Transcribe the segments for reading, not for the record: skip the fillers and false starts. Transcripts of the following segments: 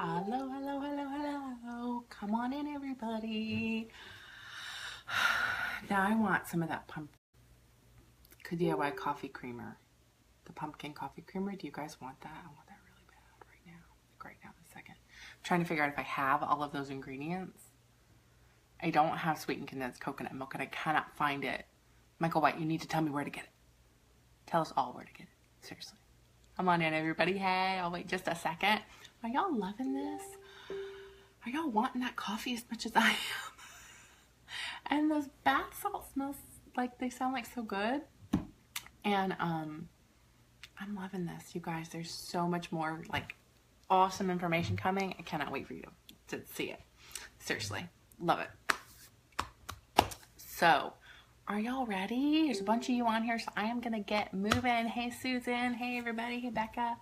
Hello, hello, hello, hello. Come on in, everybody. Now I want some of that DIY coffee creamer. The pumpkin coffee creamer. Do you guys want that? I want that really bad right now. Like right now in a second. I'm trying to figure out if I have all of those ingredients. I don't have sweetened condensed coconut milk and I cannot find it. Michael White, you need to tell me where to get it. Tell us all where to get it. Seriously. Come on in, everybody. Hey, I'll wait just a second. Are y'all loving this? Are y'all wanting that coffee as much as I am? And those bath salts smells like they sound like so good. And I'm loving this, you guys. There's so much more like awesome information coming. I cannot wait for you to see it. Seriously, love it. So, are y'all ready? There's a bunch of you on here, so I am gonna get moving. Hey, Susan. Hey, everybody. Hey, Becca.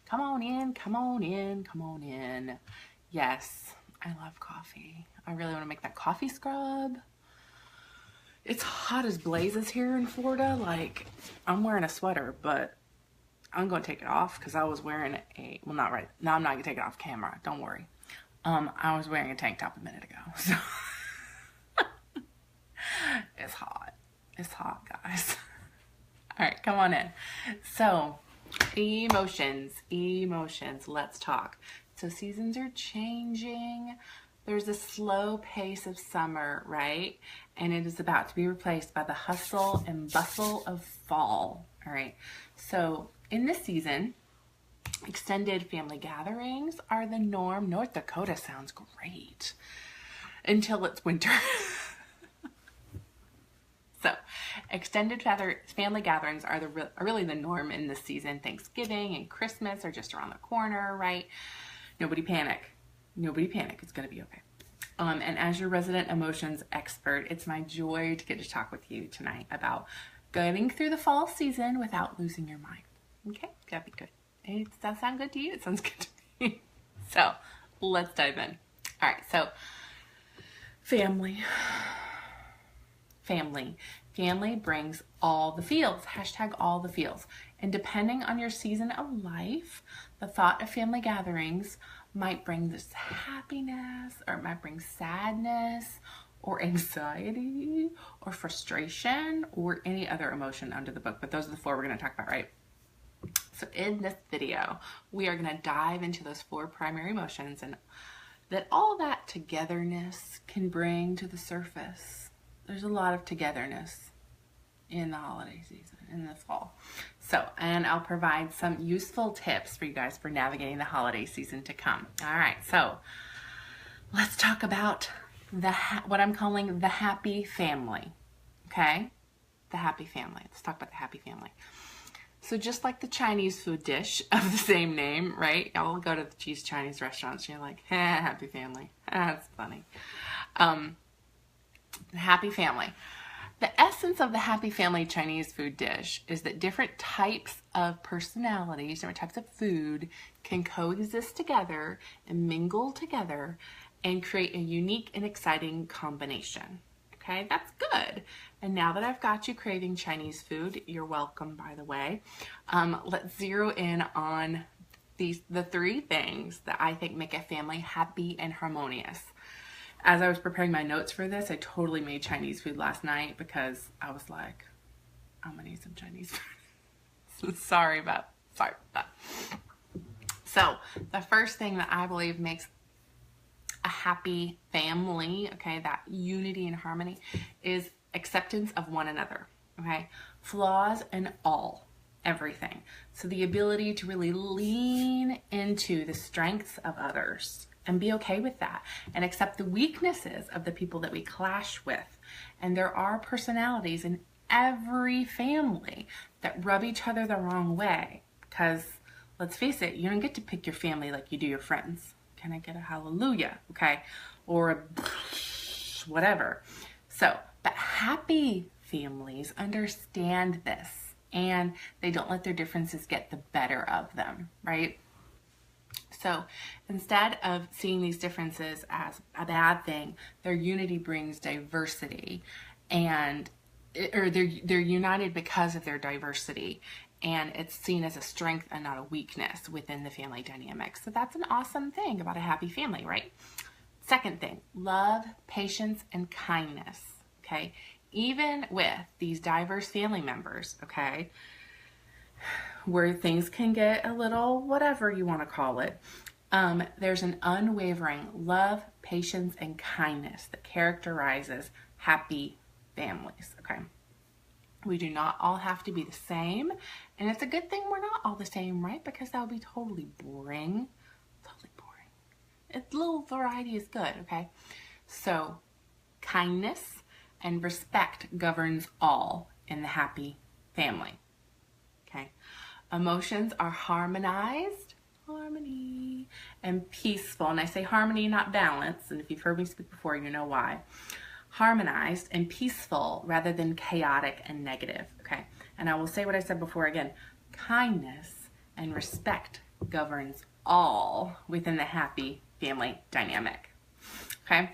Come on in. Come on in. Come on in. Yes, I love coffee. I really want to make that coffee scrub. It's hot as blazes here in Florida. Like, I'm wearing a sweater, but I'm going to take it off because I was wearing well, not right. No, I'm not going to take it off camera. Don't worry. I was wearing a tank top a minute ago. So it's hot. It's hot, guys. All right, come on in. So, emotions. Let's talk. So, seasons are changing. There's a slow pace of summer, right? And it is about to be replaced by the hustle and bustle of fall. All right. So, in this season, extended family gatherings are the norm. North Dakota sounds great until it's winter. So, extended family gatherings are really the norm in this season. Thanksgiving and Christmas are just around the corner, right? Nobody panic. Nobody panic. It's going to be okay. And as your resident emotions expert, it's my joy to get to talk with you tonight about getting through the fall season without losing your mind. Okay? That'd be good. Does that sound good to you? It sounds good to me. So, let's dive in. All right. So, family. Family brings all the feels. Hashtag all the feels. And depending on your season of life, the thought of family gatherings might bring this happiness, or it might bring sadness, or anxiety, or frustration, or any other emotion under the book. But those are the four we're going to talk about, right? So in this video, we are going to dive into those four primary emotions and that all that togetherness can bring to the surface. There's a lot of togetherness in the holiday season, in the fall. So, and I'll provide some useful tips for you guys for navigating the holiday season to come. All right, so let's talk about what I'm calling the happy family, okay? The happy family. Let's talk about the happy family. So just like the Chinese food dish of the same name, right? Y'all go to the Chinese restaurants and you're like, happy family. That's funny. The happy family. The essence of the happy family Chinese food dish is that different types of personalities, different types of food can coexist together and mingle together and create a unique and exciting combination. Okay, that's good. And now that I've got you craving Chinese food, you're welcome, by the way. Let's zero in on the three things that I think make a family happy and harmonious. As I was preparing my notes for this, I totally made Chinese food last night because I was like, I'm gonna need some Chinese food. Sorry about that. So the first thing that I believe makes a happy family, okay, that unity and harmony, is acceptance of one another, okay? Flaws and all, everything. So the ability to really lean into the strengths of others and be okay with that and accept the weaknesses of the people that we clash with. And there are personalities in every family that rub each other the wrong way because, let's face it, you don't get to pick your family like you do your friends. Can I get a hallelujah? Okay. Or a whatever. So, but happy families understand this and they don't let their differences get the better of them, right? So instead of seeing these differences as a bad thing, their unity brings diversity, and or they're united because of their diversity, and it's seen as a strength and not a weakness within the family dynamic. So that's an awesome thing about a happy family, right? Second thing, love, patience, and kindness, okay? Even with these diverse family members, okay, where things can get a little whatever you want to call it, there's an unwavering love, patience, and kindness that characterizes happy families, okay? We do not all have to be the same, and it's a good thing we're not all the same, right? Because that would be totally boring. Totally boring. A little variety is good, okay? So kindness and respect governs all in the happy family, okay? Emotions are harmonized, harmony, and peaceful. And I say harmony, not balance. And if you've heard me speak before, you know why. Harmonized and peaceful rather than chaotic and negative, okay? And I will say what I said before again. Kindness and respect governs all within the happy family dynamic, okay?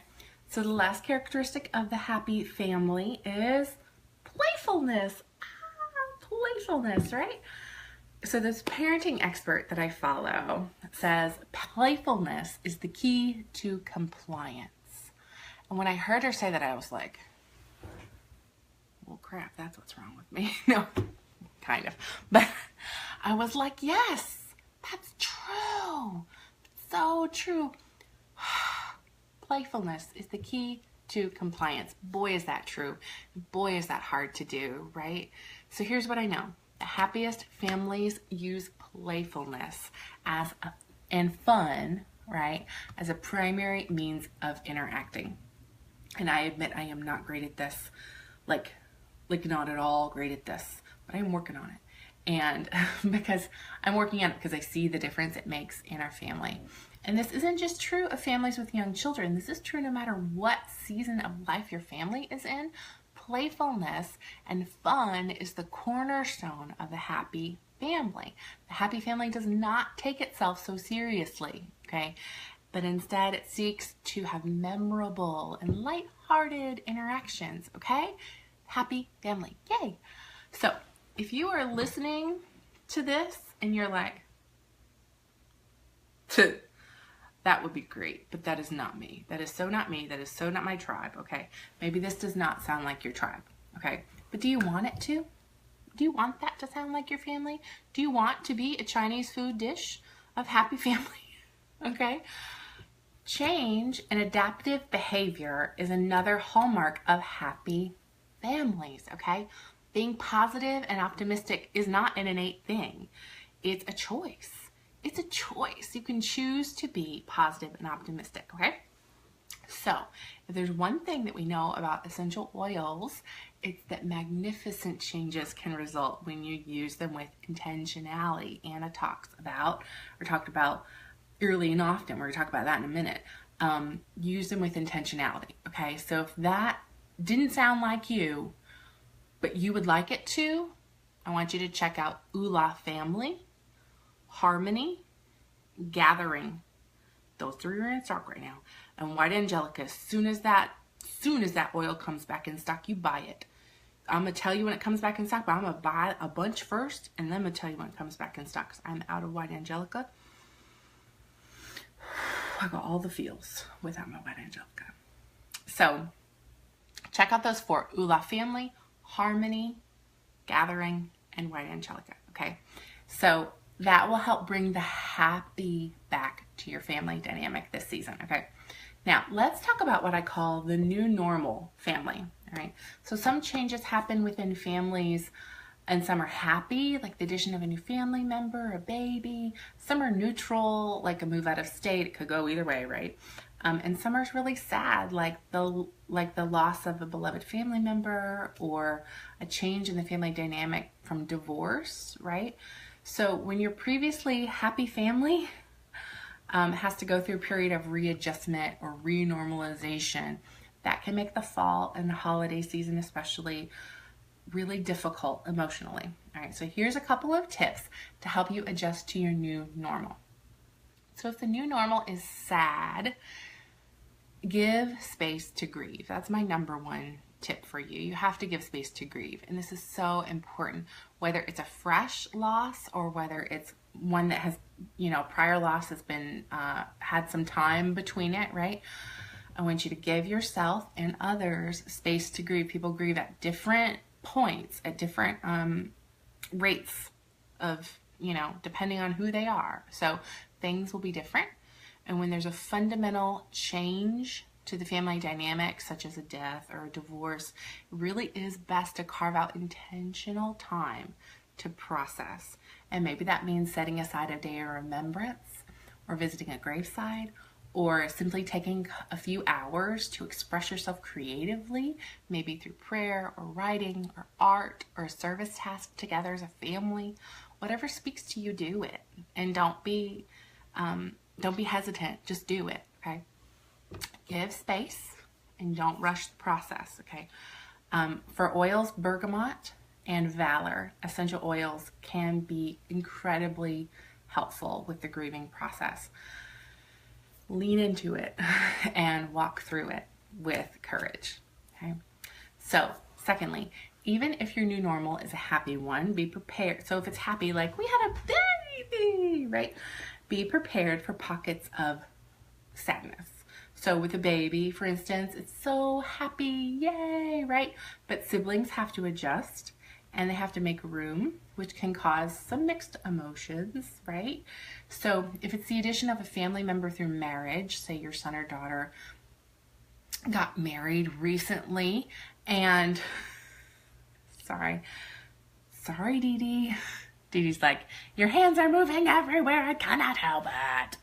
So the last characteristic of the happy family is playfulness. Playfulness, right? So this parenting expert that I follow says playfulness is the key to compliance. And when I heard her say that, I was like, well, crap, that's what's wrong with me. No, kind of. But I was like, yes, that's true. So true. Playfulness is the key to compliance. Boy, is that true. Boy, is that hard to do, right? So here's what I know. The happiest families use playfulness and fun, right, as a primary means of interacting. And I admit I am not great at this, like not at all great at this, but I'm working on it. And because I'm working on it because I see the difference it makes in our family. And this isn't just true of families with young children. This is true no matter what season of life your family is in. Playfulness and fun is the cornerstone of the happy family. The happy family does not take itself so seriously, okay? But instead it seeks to have memorable and lighthearted interactions, okay? Happy family, yay! So if you are listening to this and you're like, that would be great, but that is not me. That is so not me. That is so not my tribe, okay? Maybe this does not sound like your tribe, okay? But do you want it to? Do you want that to sound like your family? Do you want to be a Chinese food dish of happy family, okay? Change and adaptive behavior is another hallmark of happy families, okay? Being positive and optimistic is not an innate thing. It's a choice. It's a choice. You can choose to be positive and optimistic, okay? So, if there's one thing that we know about essential oils, it's that magnificent changes can result when you use them with intentionality. Anna talked about early and often. We're going to talk about that in a minute. Use them with intentionality, okay? So if that didn't sound like you, but you would like it to, I want you to check out Ula Family, Harmony, Gathering. Those three are in stock right now. And White Angelica, as soon as that oil comes back in stock, you buy it. I'm going to tell you when it comes back in stock, but I'm going to buy a bunch first, and then I'm going to tell you when it comes back in stock, because I'm out of White Angelica. I got all the feels without my White Angelica. So check out those four: Ula Family, Harmony, Gathering, and White Angelica, okay? So that will help bring the happy back to your family dynamic this season, okay? Now, let's talk about what I call the new normal family, all right? So some changes happen within families, and some are happy, like the addition of a new family member, a baby. Some are neutral, like a move out of state. It could go either way, right? And some are really sad, like the loss of a beloved family member or a change in the family dynamic from divorce, right? So when your previously happy family has to go through a period of readjustment or renormalization, that can make the fall and the holiday season especially really difficult emotionally. All right, so here's a couple of tips to help you adjust to your new normal. So if the new normal is sad, give space to grieve. That's my number one tip for you. You have to give space to grieve. And this is so important, whether it's a fresh loss or whether it's one that has, prior loss has been, had some time between it, right? I want you to give yourself and others space to grieve. People grieve at different points, at different rates of, depending on who they are. So things will be different. And when there's a fundamental change to the family dynamic, such as a death or a divorce, it really is best to carve out intentional time to process. And maybe that means setting aside a day of remembrance, or visiting a graveside, or simply taking a few hours to express yourself creatively, maybe through prayer or writing or art or a service task together as a family. Whatever speaks to you, do it. And don't be hesitant, just do it, okay? Give space and don't rush the process, okay? For oils, bergamot and valor, essential oils, can be incredibly helpful with the grieving process. Lean into it and walk through it with courage, okay? So, secondly, even if your new normal is a happy one, be prepared. So if it's happy, like we had a baby, right? Be prepared for pockets of sadness. So with a baby, for instance, it's so happy, yay, right? But siblings have to adjust and they have to make room, which can cause some mixed emotions, right? So if it's the addition of a family member through marriage, say your son or daughter got married recently and, sorry, Dee Dee. Dee Dee's like, your hands are moving everywhere, I cannot help it.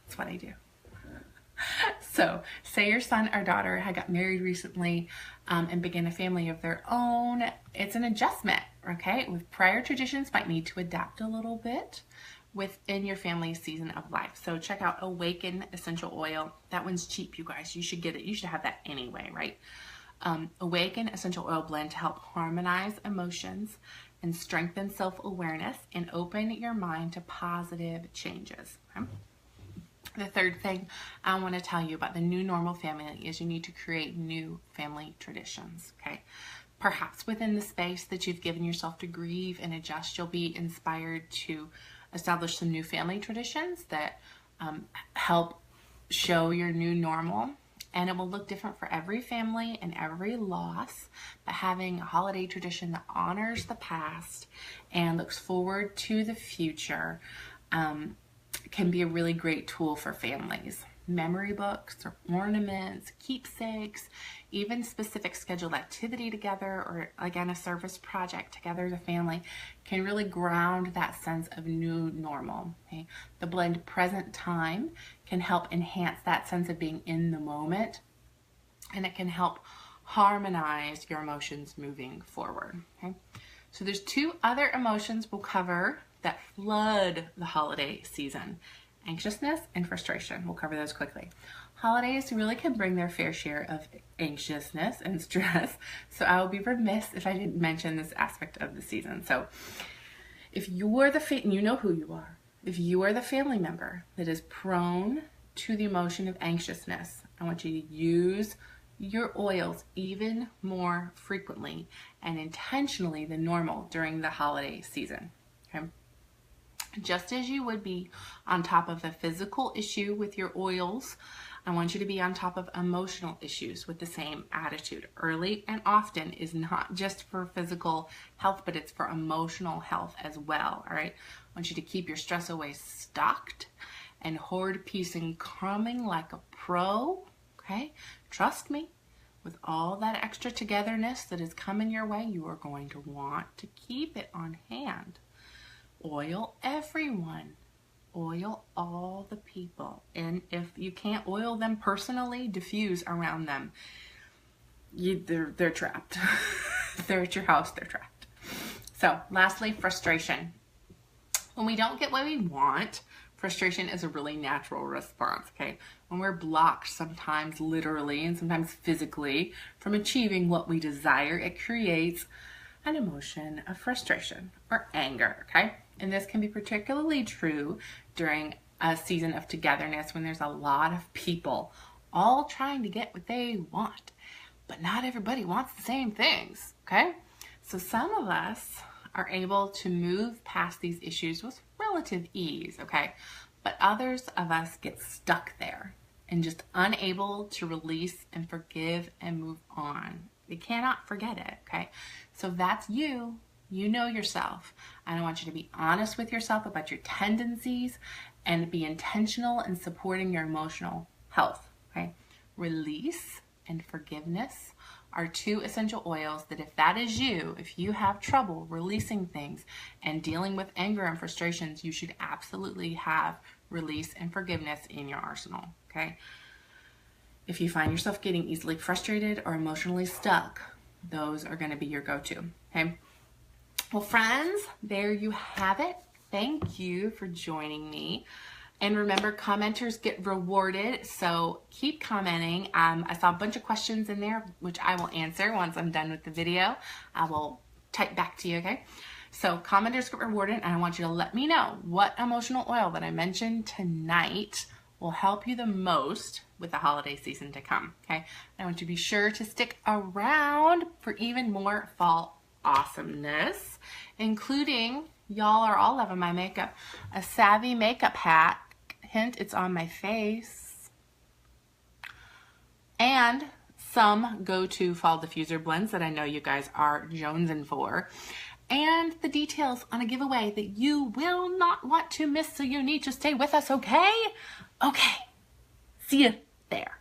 That's what I do. So say your son or daughter had got married recently and began a family of their own. It's an adjustment, okay? With prior traditions might need to adapt a little bit within your family's season of life. So check out Awaken Essential Oil. That one's cheap, you guys. You should get it. You should have that anyway, right? Awaken Essential Oil Blend to help harmonize emotions and strengthen self-awareness and open your mind to positive changes. Okay? The third thing I want to tell you about the new normal family is you need to create new family traditions, okay? Perhaps within the space that you've given yourself to grieve and adjust, you'll be inspired to establish some new family traditions that help show your new normal. And it will look different for every family and every loss, but having a holiday tradition that honors the past and looks forward to the future can be a really great tool for families. Memory books or ornaments, keepsakes, even specific scheduled activity together, or again, a service project together as a family can really ground that sense of new normal. Okay? The blend present time can help enhance that sense of being in the moment, and it can help harmonize your emotions moving forward. Okay? So there's two other emotions we'll cover that flood the holiday season: anxiousness and frustration. We'll cover those quickly. Holidays really can bring their fair share of anxiousness and stress, so I will be remiss if I didn't mention this aspect of the season. So if you're you know who you are. If you are the family member that is prone to the emotion of anxiousness, I want you to use your oils even more frequently and intentionally than normal during the holiday season. Okay? Just as you would be on top of a physical issue with your oils, I want you to be on top of emotional issues with the same attitude. Early and often is not just for physical health, but it's for emotional health as well, all right? I want you to keep your stress away stocked and hoard peace and calming like a pro, okay? Trust me, with all that extra togetherness that is coming your way, you are going to want to keep it on hand. Oil everyone. Oil all the people. And if you can't oil them personally, diffuse around them. They're trapped. They're at your house, they're trapped. So lastly, frustration. When we don't get what we want, frustration is a really natural response, okay? When we're blocked, sometimes literally and sometimes physically, from achieving what we desire, it creates an emotion of frustration or anger, okay? And this can be particularly true during a season of togetherness when there's a lot of people all trying to get what they want. but not everybody wants the same things, okay? So some of us are able to move past these issues with relative ease, okay? But others of us get stuck there and just unable to release and forgive and move on. We cannot forget it, okay? So that's you. You know yourself. And I want you to be honest with yourself about your tendencies and be intentional in supporting your emotional health, okay? Release and forgiveness are two essential oils that if that is you, if you have trouble releasing things and dealing with anger and frustrations, you should absolutely have release and forgiveness in your arsenal, okay? If you find yourself getting easily frustrated or emotionally stuck, those are going to be your go-to, okay? Well, friends, there you have it. Thank you for joining me. And remember, commenters get rewarded, so keep commenting. I saw a bunch of questions in there, which I will answer once I'm done with the video. I will type back to you, okay? So commenters get rewarded, and I want you to let me know what emotional oil that I mentioned tonight will help you the most with the holiday season to come, okay? I want you to be sure to stick around for even more fall awesomeness, including, y'all are all loving my makeup, a Savvy makeup hat. Hint, it's on my face. And some go-to fall diffuser blends that I know you guys are jonesing for. And the details on a giveaway that you will not want to miss, so you need to stay with us, okay? Okay, see you there.